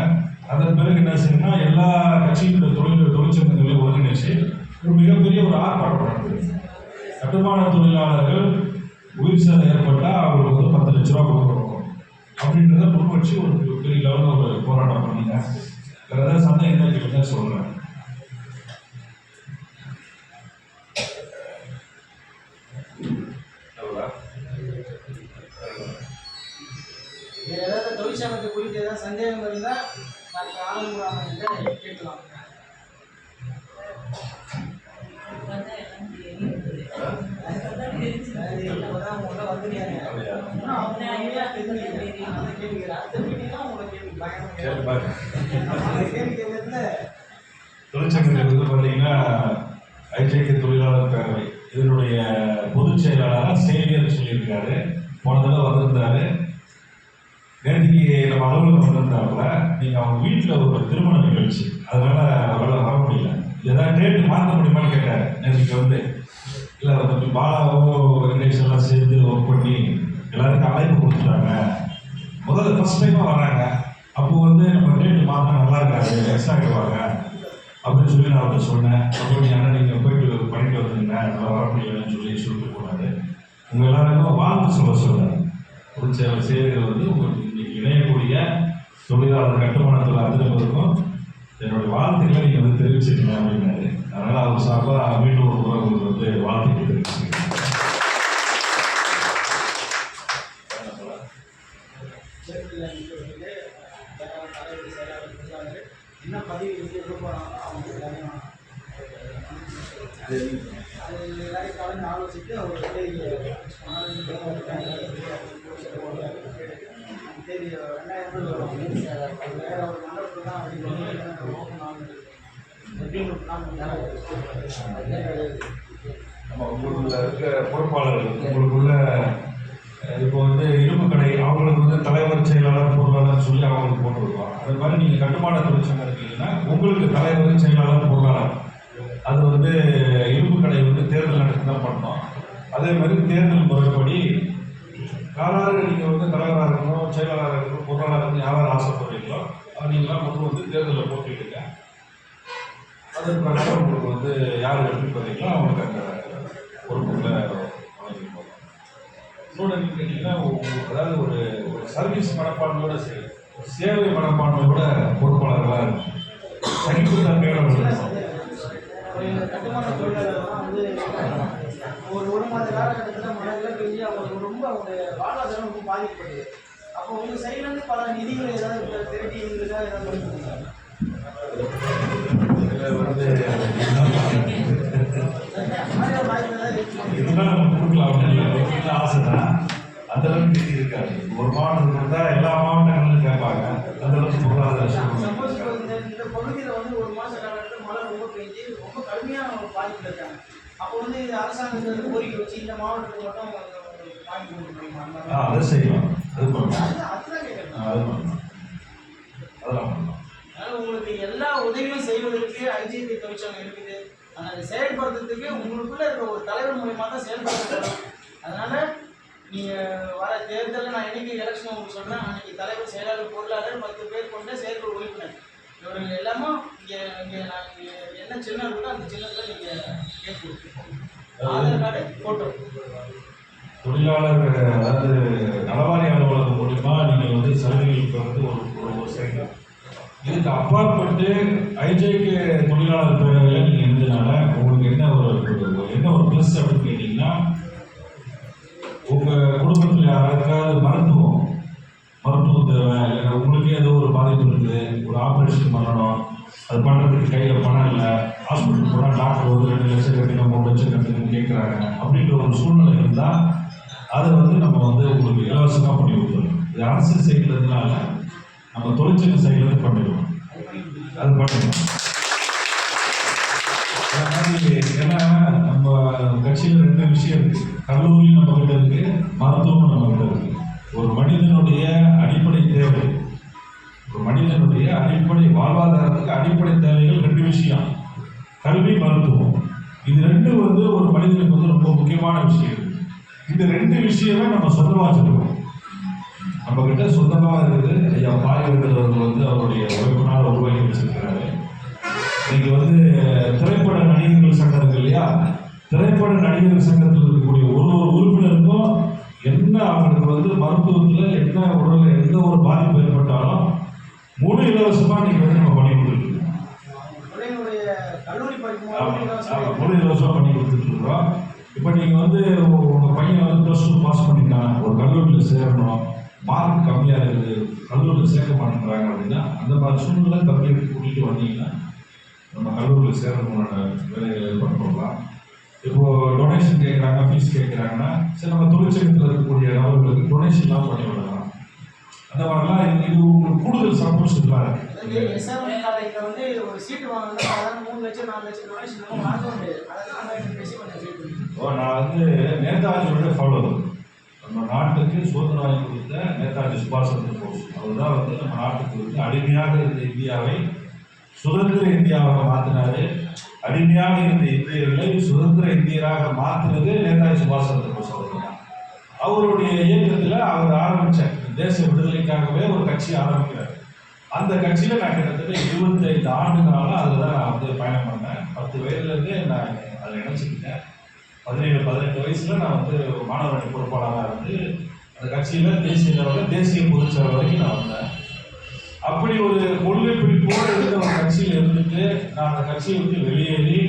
அதன் பிறகு என்ன செய்யணும்னா எல்லா கட்சியினுடைய தொழிற்சங்கங்களையும் ஒருங்கிணைச்சு ஒரு மிகப்பெரிய ஒரு ஆர்ப்பாட்டம் நடக்குது. கட்டுமான தொழிலாளர்கள் உயிர் சேதம் ஏற்பட்டால் அவங்களுக்கு வந்து 10 லட்ச ரூபா கொடுக்கணும் அப்படின்றத முன் வச்சு ஒரு பெரிய லெவலில் ஒரு போராட்டம் பண்ணீங்க. வேறு ஏதாவது சந்தேகம் கேட்க சொல்கிறேன். வேறு ஏதாவது தொழிற்சங்கத்தை குறித்து ஏதாவது சந்தேகம் இருந்தால் டாக்டர் ஆனந்தராமன் கேட்கலாம். இப்போதான் உங்களை வந்துருக்காங்க. அவங்க தொழிற்சங்கத்தில் வந்து பார்த்தீங்கன்னா ஐஜேகே தொழிலாளர் பேரவை இதனுடைய பொதுச் செயலாளராக சேவியர் சொல்லியிருக்காரு. போன தடவை வந்திருந்தாரு. நேற்றுக்கு நம்ம அலுவலகம் வந்திருந்தாப்புல. நீங்கள் அவங்க வீட்டில் ஒரு திருமண நிகழ்ச்சி, அதனால அவரால் வர முடியல. ஏதாவது டேட்டு மாற்ற முடியுமான்னு கேட்டார். நேற்றுக்கு வந்து பாலாவோ வெங்கடேஷ் எல்லாம் சேர்ந்து ஒர்க் பண்ணி எல்லாருக்கும் அழைப்பு கொடுத்துட்டாங்க. முதல்ல ஃபர்ஸ்ட் டைமாக வராங்க. அப்போ வந்து நம்ம டேட் மாத்திரம் நல்லா இருக்காது, எக்ஸ்ட்ரா ஆகிடுவாங்க அப்படின்னு சொல்லி நான் அவர்கிட்ட சொன்னேன். அப்போ நீங்கள் போயிட்டு பண்ணிட்டு வந்துருங்க, நல்லா வர முடியலன்னு சொல்லிட்டு போனாரு. உங்கள் எல்லாருக்கும் வாழ்த்து சொல்ல ஒரு சேவைகள் வந்து உங்களுக்கு இன்னைக்கு இணையக்கூடிய தொழிலாளர் கட்டுமானத்தில் அத்தனைவருக்கும் என்னுடைய வாழ்த்துக்களை நீங்கள் வந்து தெரிவிச்சிருக்கீங்க அப்படின்னாரு. அதனால் அவர் சார்பாக மீண்டும் ஒரு முறை உங்களுக்கு வந்து வாழ்த்துக்கள் தெரிவிச்சிருக்கேன். என்ன பதிவு அவங்க எல்லாரையும் அது எல்லாரையும் கலந்து ஆலோசித்து அவர் தேதி தேதி 2000 வரும். வேற ஒரு மண்டபத்தில் தான் அப்படி ஓப்பன் ஆகுது எப்படின்னு நம்ம உங்களுக்குள்ள இருக்க பொறுப்பாளர்கள் உங்களுக்குள்ள இப்போ வந்து இரும்பு கடை அவங்களுக்கு வந்து தலைவர் செயலாளர் பொருளாளர் சொல்லி அவங்களுக்கு போட்டுருக்கோம். அது மாதிரி நீங்கள் கட்டுமான தொழிற்சங்கம் இருக்கீங்கன்னா உங்களுக்கு தலைவர் செயலாளர் பொருளாளர் அது வந்து இரும்பு கடை வந்து தேர்தல் நடத்தி தான் பண்ணோம். அதே மாதிரி தேர்தல் முறைப்படி யாராவது நீங்கள் வந்து தலைவராக இருக்கணும், செயலாளராக இருக்கணும், பொருளாளராக இருக்கணும், யாராவது ஆசைப்படுறீங்களோ அது நீங்களாம் கொண்டு வந்து தேர்தலில் போட்டிடுங்க. அதன் பிரகாரம் உங்களுக்கு வந்து யார் வெற்றி பெறீங்களோ அவங்களுக்கு அந்த பொறுப்புகளை வழங்கி போகலாம். இன்னொன்று கேட்டிங்கன்னா அதாவது ஒரு சர்வீஸ் மனப்பான்மையோட சேவை மனப்பான்மையோட பொறுப்பாளர்களாக இருக்கும். சகிப்புத்தன்மையோட கட்டுமான தொழிலாளர்லாம் வந்து ஒரு மாத காலகட்டத்தில் மழையெல்லாம் பெஞ்சு அவங்களுக்கு ரொம்ப அவங்க வாழ்வாதாரம் ரொம்ப பாதிக்கப்பட்டது. அப்போ உங்கள் சைட்லேருந்து பல நிதிகள் ஏதாவது திரட்டி எங்களுக்காக ஏதாவது பண்ணிருக்காங்க? இதுதான் நம்ம கொடுக்கலாம் அப்படின்னு ஆசை தான். அந்த அளவுக்கு நிதி இருக்காது. ஒரு மாவட்டத்துக்கு இருந்தால் எல்லா மாவட்டங்களும் கேட்பாங்க. அந்த அளவுக்கு பொருளாதார சப்போஸ் இந்த பகுதியில் வந்து ஒரு மாத காலகட்டத்தில் மழை ரொம்ப பெஞ்சு ரொம்ப கடுமையாக பாதிப்பில் இருக்காங்க. அப்போ வந்து இது அரசாங்கத்தில் கோரிக்கை வச்சு இந்த மாவட்டத்துக்கு மட்டும் வாங்கி கொடுக்க முடியுமா? அதை செய்யலாம். அது பண்ணலாம். அதுதான் கேட்குறேன். அது பண்ணலாம். அதெல்லாம் பண்ணலாம். அதனால் உங்களுக்கு எல்லா உதவியும் செய்வதற்கு ஐஜிபி தொழிற்சங்கம் இருக்குது. ஆனால் அதை செயல்படுத்துறதுக்கு உங்களுக்குள்ள இருக்கிற ஒரு தலைவர் மூலியமாக தான் செயல்படுத்தப்படும். அதனால் நீங்கள் வர தேர்தலில் நான் என்னைக்கு எலெக்ஷன் உங்களுக்கு சொன்னேன், அன்றைக்கி தலைவர் செயலாளர் பொருளாளர் 10 பேர் கொண்ட செயற்குழு உறுப்பினர் இவர்கள் எல்லாமே இங்கே நான் என்ன சின்னம் இருக்கோ அந்த சின்னத்தில் நீங்கள் கேட்டு கொடுத்துருக்கோம். ஆதார் கார்டு ஃபோட்டோ தொழிலாளர் அதாவது நலவாரி அலுவலகம் மூலிமா நீங்கள் வந்து சலுகைகளுக்கு வந்து ஒரு செய்யலாம். இதுக்கு அப்பாற்பட்டு ஐஜேகே தொழிலாளர் பேரவையில் நீங்கள் இருந்ததுனால உங்களுக்கு என்ன ஒரு ப்ளஸ் அப்படின்னு கேட்டிங்கன்னா, உங்கள் குடும்பத்தில் யாராவது மருத்துவம் தேவை, இல்லை உங்களுக்கே ஏதோ ஒரு பாதிப்பு இருக்குது, ஒரு ஆப்ரேஷன் பண்ணணும், அது பண்ணுறதுக்கு கையில் பணம் இல்லை, ஹாஸ்பிட்டல் போனால் டாக்டர் வந்து 2 லட்சம் கட்டணும் 3 லட்சம் கட்டணும்னு கேட்குறாங்க. அப்படின்ற ஒரு சூழ்நிலை இருந்தால் அதை வந்து நம்ம வந்து உங்களுக்கு இலவசமாக பண்ணி கொடுத்துருவோம். இது அரசு சைடில் இருந்தனால நம்ம தொழிற்சங்க சைடில் பண்ணிடுவோம். அது பண்ணிடுவோம். ஏன்னா நம்ம கட்சியில் 2 விஷயம் இருக்குது. கல்லூரி நம்ம கிட்ட இருக்கு, மருத்துவம் நம்ம கிட்ட இருக்கு. ஒரு மனிதனுடைய அடிப்படை தேவை, ஒரு மனிதனுடைய அடிப்படை வாழ்வாதாரத்துக்கு அடிப்படை தேவைகள் 2 விஷயம், கல்வி, மருத்துவம். இது 2 வந்து ஒரு மனிதனுக்கு வந்து ரொம்ப முக்கியமான விஷயம். இந்த 2 விஷயமே நம்ம சொந்தமாக வச்சுருக்கோம். நம்ம கிட்ட சொந்தமாக இருக்குது. ஐயா பாரியவர்கள் அவர்கள் வந்து அவருடைய உழைப்பினால் உருவாக்கி வச்சிருக்கிறாரு. இன்னைக்கு வந்து திரைப்பட நடிகர்கள் சங்கம் இருக்கு இல்லையா, திரைப்பட நடிகர்கள் சங்கத்தில் இருக்கக்கூடிய ஒரு உறுப்பினருக்கும் என்ன அவங்களுக்கு வந்து மருத்துவத்தில் என்ன உடலில் எந்த ஒரு பாதிப்பு ஏற்பட்டாலும் முழு இலவசமாக நீங்கள் வந்து நம்ம பண்ணி கொடுத்துருக்கோம். முழு இலவசமாக பண்ணி கொடுத்துட்ருக்கோம். இப்போ நீங்கள் வந்து உங்கள் பையன் வந்து +2 பாஸ் பண்ணிட்டான், ஒரு கல்லூரியில் சேரணும், மார்க் கம்மியாக இருக்குது, கல்லூரியில் சேர்க்க மாட்டேங்கிறாங்க அப்படின்னா அந்த மாதிரி சூழ்நிலை கல்லூரிக்கு கூட்டிகிட்டு வந்தீங்கன்னா நம்ம கல்லூரியில் சேர்றதுக்கான வேலைகளை பண்ணலாம். இப்போது டொனேஷன் கேட்குறாங்க, ஃபீஸ் கேட்குறாங்கன்னா சரி நம்ம தொழிற்சங்கத்தில் இருக்கக்கூடிய நபர்களுக்கு டொனேஷன்லாம் பண்ணி விடலாம். அந்த மாதிரிலாம் இது உங்களுக்கு கூடுதல் சப்போர்ட்ஸ் இருக்காது. வந்து ஒரு சீட்டு வாங்கினா 3 லட்சம் 4 லட்சம் டொனேஷன் வாங்க முடியாது. நான் வந்து நேதாஜியோட ஃபாலோவர். நம்ம நாட்டுக்கு சுதந்திரம் வாங்கி கொடுத்த நேதாஜி சுபாஷ் சந்திர போஸ் அவர் தான் வந்து நம்ம நாட்டுக்கு வந்து அடிமையாக இருந்த இந்தியாவை சுதந்திர இந்தியாவாக மாற்றினாரு. அடிமையாக இருந்த இந்தியர்களை சுதந்திர இந்தியராக மாற்றினது நேதாஜி சுபாஷ் சந்திர போஸ் அவர்கள் தான். அவருடைய இயக்கத்தில் அவர் ஆரம்பித்த தேச விடுதலைக்காகவே ஒரு கட்சி ஆரம்பிக்கிறார். அந்த கட்சியில் நான் கிட்டத்தட்ட 25 ஆண்டு காலம் அதில் தான் நான் வந்து பயணம் பண்ணேன். 10 வயதுலேருந்தே நான் அதில் இணைச்சிக்கிட்டேன். 17-18 வயசில் நான் வந்து ஒரு மாணவரணி பொறுப்பாளராக இருந்து அந்த கட்சியில் தேசிய லெவலில் தேசிய பொதுச்செயலாளர் வரைக்கும் நான் வந்தேன். அப்படி ஒரு கொள்கை பிடிப்போடு இருந்த ஒரு கட்சியில் இருந்துட்டு நான் அந்த கட்சியை விட்டு வெளியேறி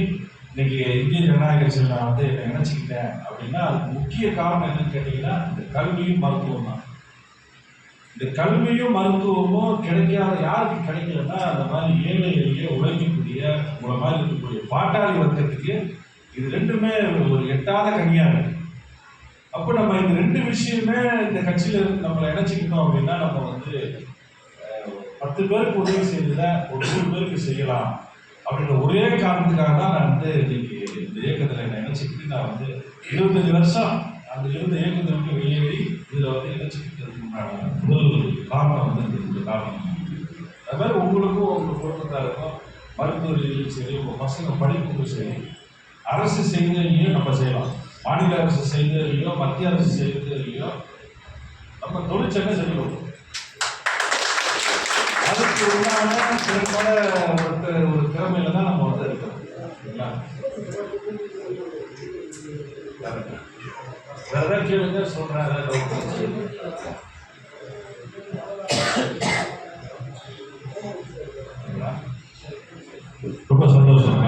இன்னைக்கு இந்திய ஜனநாயக கட்சியில் நான் வந்து என்னை இணைச்சிக்கிட்டேன் அப்படின்னா அதுக்கு முக்கிய காரணம் என்னன்னு கேட்டீங்கன்னா இந்த கல்வியும் மருத்துவம் தான். இந்த கல்வியும் மருத்துவமும் கிடைக்காத யாருக்கு கிடைக்கலன்னா அந்த மாதிரி ஏழை எளிய உழைக்கக்கூடிய உங்களை மாதிரி இருக்கக்கூடிய பாட்டாளி வர்க்கத்துக்கு இது ரெண்டுமே ஒரு எட்டாத கனியாக இருக்கு. அப்போ நம்ம இந்த 2 விஷயமே இந்த கட்சியில இருந்து நம்மளை இணைச்சிக்கிட்டோம் அப்படின்னா நம்ம வந்து 10 பேருக்கு உதவி செய்யறத ஒரு 100 பேருக்கு செய்யலாம் அப்படின்ற ஒரே காரணத்துக்காக தான் நான் வந்து இன்னைக்கு இந்த இயக்கத்தில் என்னை இணைச்சிக்கிட்டு நான் வந்து 25 வருஷம் அந்த இருந்த இயக்கத்தை விட்டு வெளியேறி இதில் வந்து இணைச்சிக்கிட்டதுக்கு முதல் காரணம் வந்து இந்த காரணம். அது மாதிரி உங்களுக்கும் உங்கள் குடும்பத்தாருக்கும் மருத்துவ ரீதியிலும் சரி, உங்கள் பசங்க படிப்புக்கும் சரி, அரசு செய்ததையும் நம்ம செய்யலாம். மாநில அரசு செய்ததையோ மத்திய அரசு செய்ததையோ நம்ம தொழிற்சங்க செய்யணும். அதுக்கு உண்டான சிறப்பான ஒரு திறமையில தான் நம்ம வந்து இருக்கிறோம். வேற ஏதாவது கேளுங்க, சொல்றேன். ரொம்ப சந்தோஷம்.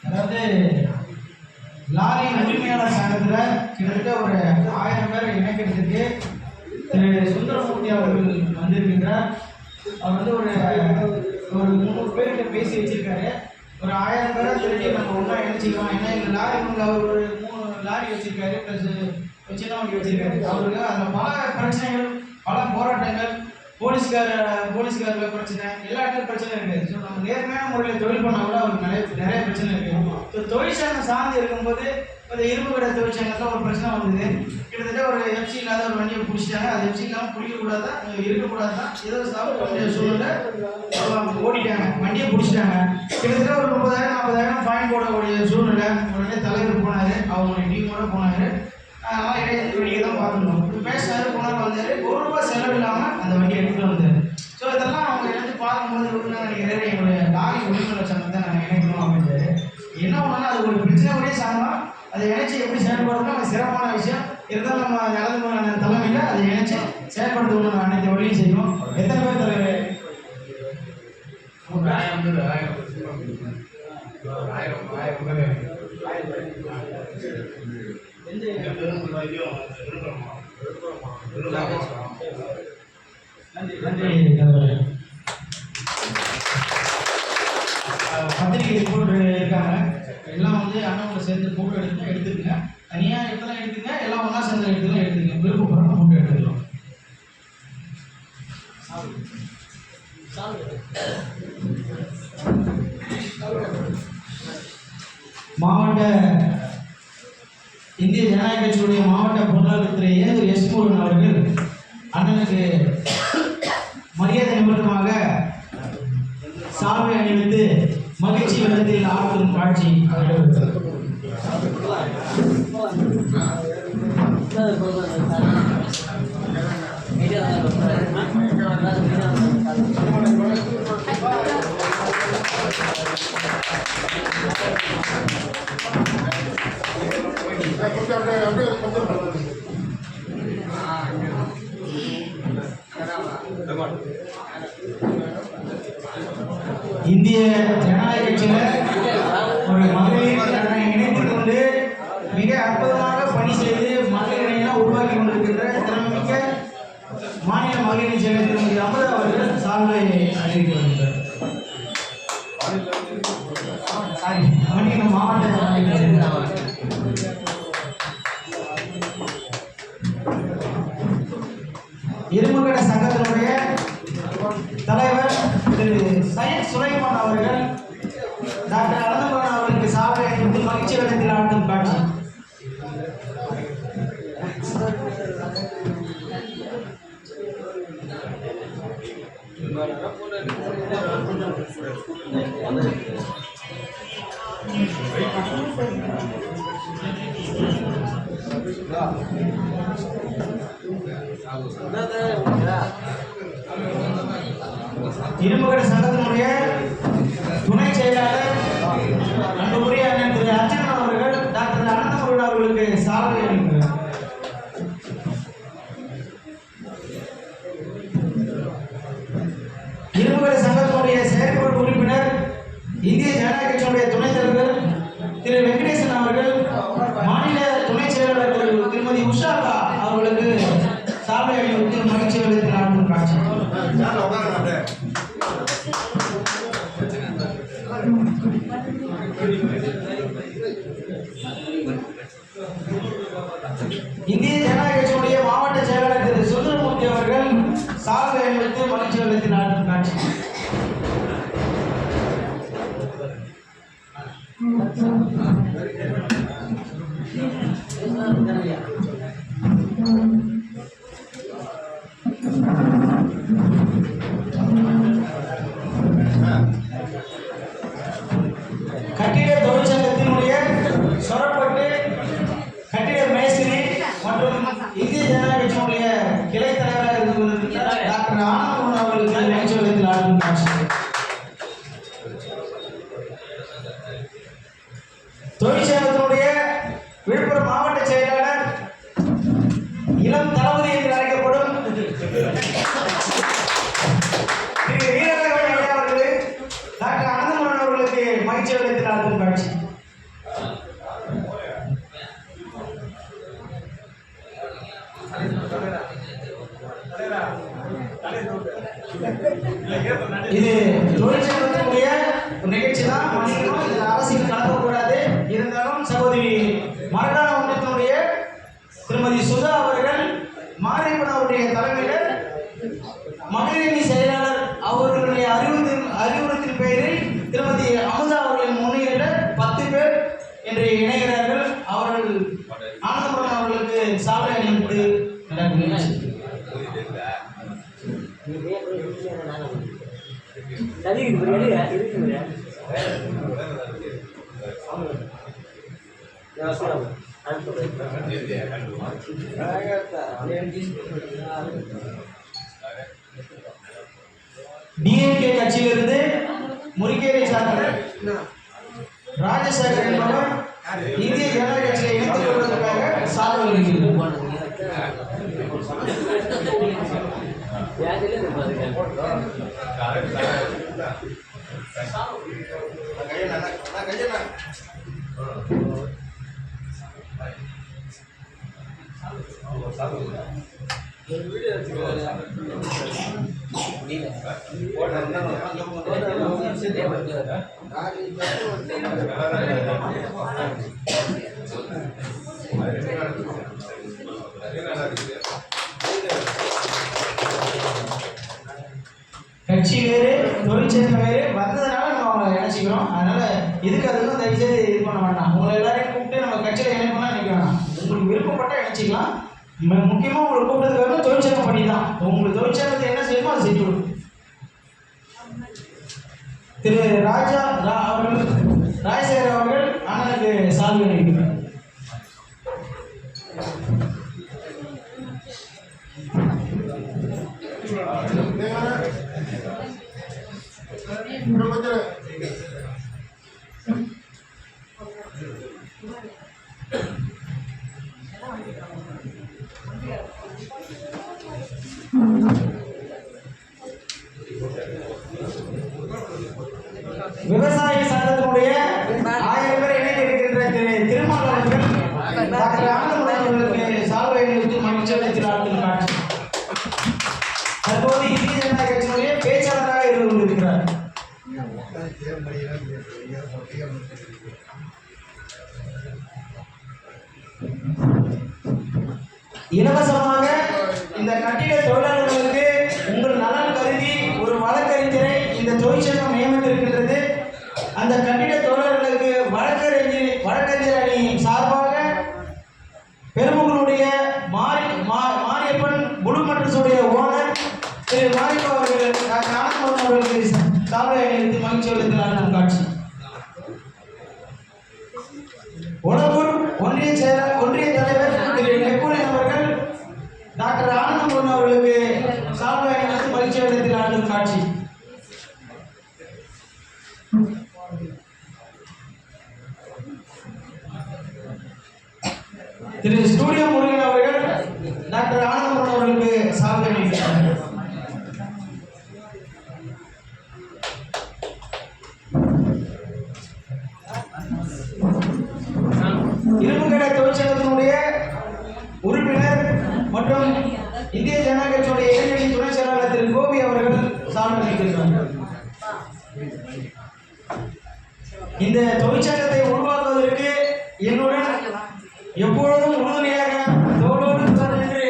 அதாவது லாரி உரிமையாளர் சங்கத்தில் கிட்டத்தட்ட ஒரு 1000 பேரை இணைக்கிறதுக்கு திரு சுந்தரமூர்த்தி அவர்கள் வந்திருக்கின்றார். அவர் வந்து ஒரு 300 பேர்கிட்ட பேசி வச்சிருக்காரு. ஒரு 1000 பேரை திருடி நம்ம ஒன்றா இணைச்சிக்கலாம். ஏன்னா எங்கள் லாரி அவர் ஒரு 3 லாரி வச்சிருக்காரு, ப்ளஸ் வச்சுதான் வண்டி வச்சிருக்காரு. அவருக்கு அதில் பல பிரச்சனைகள், பல போராட்டங்கள், போலீஸ்காரர்கள் பிரச்சனை, எல்லா இடத்துலையும் பிரச்சனை இருக்குது. ஸோ நம்ம நேர்மையான முறையில் தொழில் பண்ணால் கூட அவருக்கு நிறைய பிரச்சனை இருக்குது. ஸோ தொழிற்சங்கம் சார்ந்து இருக்கும்போது இந்த இரும்பு கடை தொழிற்சங்கத்தில் ஒரு பிரச்சனை வந்தது. கிட்டத்தட்ட ஒரு எஃப்சி இல்லாத ஒரு வண்டியை பிடிச்சிட்டாங்க. அது எஃப்சி இல்லாமல் பிடிக்கக்கூடாது, இருக்கக்கூடாது தான் ஏதோ சாப்பிட சூழ்நிலை ஓடிட்டாங்க, வண்டியை பிடிச்சிட்டாங்க. கிட்டத்தட்ட ஒரு 30,000-40,000 ஃபைன் போடக்கூடிய சூழ்நிலை. உடனே தலைவர் போனார், அவங்களுடைய டீமோட போனார். அதனால் இடையில வண்டியை தான் பார்த்துக்கணும். பேசினார், போனார், வந்தார். ₹1 செலவு இல்லாமல் அந்த வண்டியை எடுத்துகிட்டு வந்தார். ஸோ இதெல்லாம் அவங்க எடுத்து பார்க்கும்போது நினைக்கிறேன் என்னுடைய லாரி உரிமையாளர் சங்கத்தை நான் இணைக்கணும் அப்படின்றாரு. என்ன பண்ணாலும் அது ஒரு பிரச்சனையுடைய சங்கம், அதை இணைச்சி எப்படி செயல்படுறதுனா அது சிறப்பான விஷயம். இருந்தாலும் நம்ம நலந்து தலைமையில் அதை இணைச்சி செயல்படுத்தணும். அனைத்து வழியும் செய்யணும். எத்தனை பேர் தலைவர்? 1000 பத்திரிகை போட்டு இருக்காங்க. எல்லாம் வந்து அண்ணாவோட சேர்ந்து போட்டோ எடுத்துக்கங்க. தனியாக எடுத்தலாம் எடுத்துங்க, எல்லாம் ஒன்றா சேர்ந்து எடுத்துங்க. விருப்பப்படுறோம் போட்டோ எடுத்துக்கலாம். மாவட்ட இந்திய ஜனநாயக கட்சியுடைய மாவட்ட பொருளாதாரத்துறை ஏதூர் எஸ். முருகன் அவர்கள் அண்ணனுக்கு மரியாதை நிமித்தமாக சால்வை அணிவித்து மகிழ்ச்சி வெள்ளத்தில் ஆடும் காட்சி இந்திய ஜனநாயக கட்சியில் ஒரு மகளிர் இணைத்துக் கொண்டு மிக அற்புதமாக பணி செய்து மகளிர் உருவாக்கி கொண்டிருக்கின்ற திறமைமிக்க மாநில மகளிர் செயலர் திருமதி அமுதா அவர்கள் சால்வை அறிவிக்க வருகிறார். மாவட்ட இரும்புக்கடை சங்கத்தினுடைய தலைவர் திரு சையத் சுலைமான் அவர்கள் டாக்டர் அனந்தபுரம் அவர்களுக்கு சார்பை அணிவித்து மகிழ்ச்சி வெள்ளத்தில் ஆட்டும் காட்சி. இரும்புகடை சங்கத்தினுடைய துணை செயலாளர் அன்புக்குரிய அண்ணன் திரு அர்ஜுனன் அவர்கள் டாக்டர் அனந்தபுரம் அவர்களுக்கு சாதனை அளிக்கிறார். இரும்புகடை சங்கத்தினுடைய செயற்குழு உறுப்பினர் இந்திய ஜனநாயக கட்சியினுடைய துணைத் தலைவர் திரு வெங்கடேசன் அவர்கள் மாநில துணை செயலாளர் திருமதி உஷாகா அவர்களுக்கு சாதனை அளித்து மகிழ்ச்சி வெள்ளத்தில் ஆட்டும் காட்சி. இந்திய ஜனநாயக கட்சியினுடைய மாவட்ட செயலாளர் திரு சுந்தரமூர்த்தி அவர்கள் சாதனை அளித்து மகிழ்ச்சி வெள்ளத்தில் ஆட்டும் காட்சி. கட்டிட தொழிற்சங்கத்தினுடைய சொரப்பட்டு கட்டிட மேஸ்திரி மற்றும் இந்திய ஜனநாயக கட்சியினுடைய கிளை தலைவராக இருந்த டாக்டர் ஆனந்தபுரம் அவர்களுக்கு மகிழ்ச்சி வெள்ளத்தில் ஆட்டும் காட்சி. தொழிற்சங்கத்தினுடைய விழுப்புரம் மாவட்ட செயலாளர் இளம் தளபதி என்று அழைக்கப்படும் திரு வீரராகவன் ஐயா அவர்கள் டாக்டர் அனந்தபுரம் அவர்களுக்கு மகிழ்ச்சி வெள்ளத்தில் ஆட்டும் காட்சி. இது தொழிற்சங்கத்தினுடைய நிகழ்ச்சி தான், மன்னிக்கணும், இதில் அரசியல் கலக்கக்கூடாது. இருந்தாலும் சகோதரி மரகாண ஒன்றியத்தினுடைய திருமதி சுதா அவர்கள் மாரியப்பனாவுடைய தலைமையில் மகளிரணி செயலாளர் அவர்களுடைய அறிவுறுத்தின் பெயரில் திருமதி அமுதா அவர்களின் முன்னிலையில் 10 பேர் என்று இணைகிறார்கள். அவர்கள் ஆனந்தபுரம் அவர்களுக்கு சாலை அணிவித்து நடக்கிறது. டிஎம்கே கட்சியிலிருந்து முறிகேரை சார்ந்த ராஜசேகர் என்பவர் இந்திய ஜனநாயக கட்சியை இணைத்துக் கொள்வதற்காக சாதனை வருகிறது. கட்சி வேறு தொழிற்சங்கம் வேறு வந்ததுனால நம்ம அவங்களை நினைச்சுக்கிறோம். அதனால இதுக்கு அதுக்கும் தயவுசெய்து இது பண்ண வேண்டாம். உங்களை எல்லாரையும் கூப்பிட்டு நம்ம கட்சியில் இணைப்போம்னா நினைக்க வேணாம். உங்களுக்கு விருப்பப்பட்ட இணைச்சிக்கலாம். முக்கியமாக உங்களை கூப்பிட்டதுக்காக தொழிற்சங்கம் பண்ணி தான் உங்களுக்கு தொழிற்சங்கத்தை என்ன செய்யணுமோ அதை செஞ்சு கொடுக்கும். திரு ராஜசேகர் அவர்கள் அண்ணனுக்கு சால்வை அளிக்கிறார். விவசாய சங்கத்தினுடைய 1000 பேர் இணைந்திருக்கின்ற திரு திருமால் அவர்கள் டாக்டர் ஆனந்தபுரம் அவர்களுக்கு சால்வை அணிவித்து மகிழ்ச்சி வெள்ளத்தில் ஆட்டும் காட்சி. தற்போது இந்திய ஜனநாயக கட்சியினுடைய பேச்சாளராக இருந்து கொண்டிருக்கிறார். இலவசமாக இந்த கட்டிட தொழிலாளர்களுக்கு உங்கள் நலன் கருதி ஒரு வழக்கறிஞரை தொழிற்சங்கம் நியமித்திருக்கின்றது. அந்த கட்டிட தொழிலாளர்களுக்கு வழக்கறிஞர் அணி சார்பாக பெருமக்களுடைய மாரியப்பன் முழு மற்றசுடைய ஓனர் திரு மாரியப்ப அவர்கள் ஞானமோகன் அவர்களுக்கு சார்பை அணிவித்து மகிழ்ச்சி அளித்த காட்சி. உணவூர் ஒன்றிய தலைவர் திரு நெப்போலியன் அவர்கள் டாக்டர் ஆனந்தமோகன் அவர்களுக்கு சார்பை அணிவித்து மகிழ்ச்சி அளித்த காட்சி. திரு ஸ்டூடியோ முருகன் அவர்கள் டாக்டர் ஆனந்தமோகன் அவர்களுக்கு சார்பை அணிவித்தார். இரும்புக்கடை தொழிற்சங்கத்தினுடைய உறுப்பினர் மற்றும் இந்திய ஜனநாயக கட்சியுடைய இளைஞரணி துணை செயலாளர் திரு கோபி அவர்கள் சார்பு அளித்திருக்கிறார்கள். இந்த தொழிற்சங்கத்தை உருவாக்குவதற்கு என்னுடன் எப்பொழுதும் உறுதுணையாக தோளோடு நின்று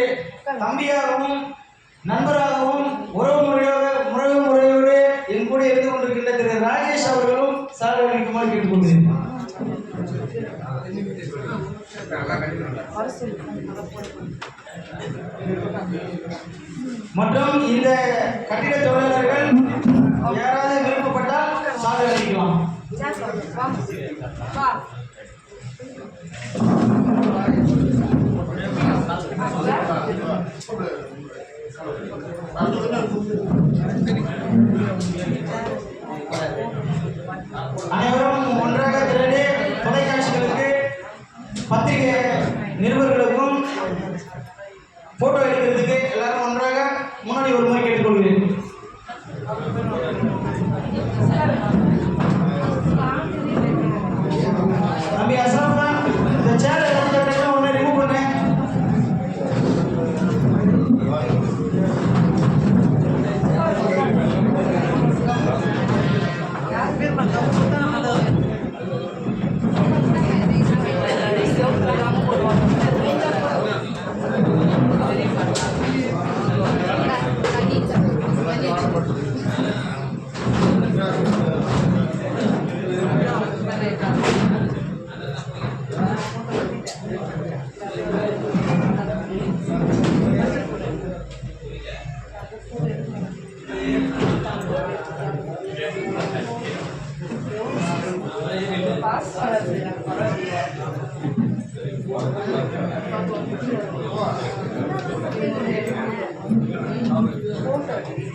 தம்பியாகவும் நண்பராகவும் உறவு முறையோடு என் கூட இருந்து கொண்டிருக்கின்ற திரு ராஜேஷ் அவர்களும் சார்பு அளிக்குமாறு கேட்டுக்கொண்டிருக்கிறார். மற்றும் இந்த கட்டிட தொழிலாளர்கள் யாராவது விருப்பப்பட்டால் சார்பு அளிக்கலாம். அனைவரும் ஒன்றாக திரண்டு தொலைக்காட்சிகளுக்கு பத்திரிகை நிருபர்களுக்கும் போட்டோ எடுக்கிறதுக்கு எல்லாரும் ஒன்றாக முன்னாடி ஒரு முறை கேட்டுக்கொள்கிறேன். தம்பி அசோக் தான் இந்த சேரை ஒன்று ரிமூவ் பண்ண.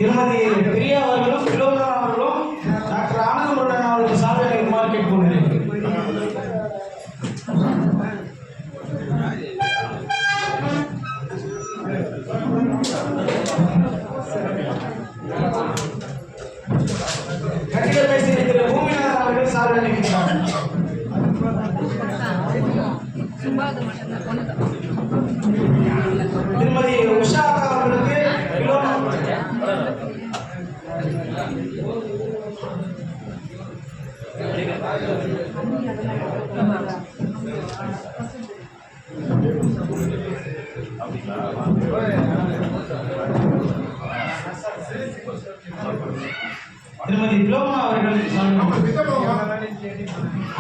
திருமதி பிரியா அவர்களும் பிலோமினா அவர்களும் டாக்டர் ஆனந்தமுடன் அவர்களுக்கு சார்பை அளிக்குமாறு கேட்டுக்கொள்கிறேன். கட்டிட பேசிய திரு பூமிநாதன் அவர்கள் சார்பை அளிக்கிறார். திருமதி உஷா அவர்களுக்கு திருமதி பிலோமா அவர்கள்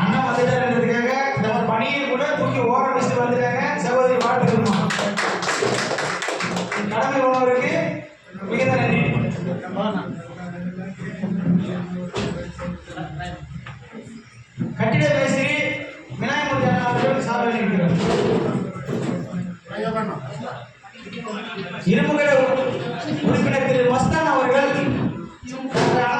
அண்ணா வந்துட்டாருன்றதுக்காக நம்ம பணியை கூட தூக்கி ஓரம் வச்சுட்டு வந்துட்டாங்க. சகோதரி வாழ்த்துக்கணுமா கடமை உணவருக்கு மிகுந்த நன்றி. கட்டிட மேஸ்திரி விநாயகமூர்த்தி அண்ணா அவர்கள் சார்பில் இருக்கிறார். இரும்புக்கடை உறுப்பினர் திரு மஸ்தான் அவர்கள்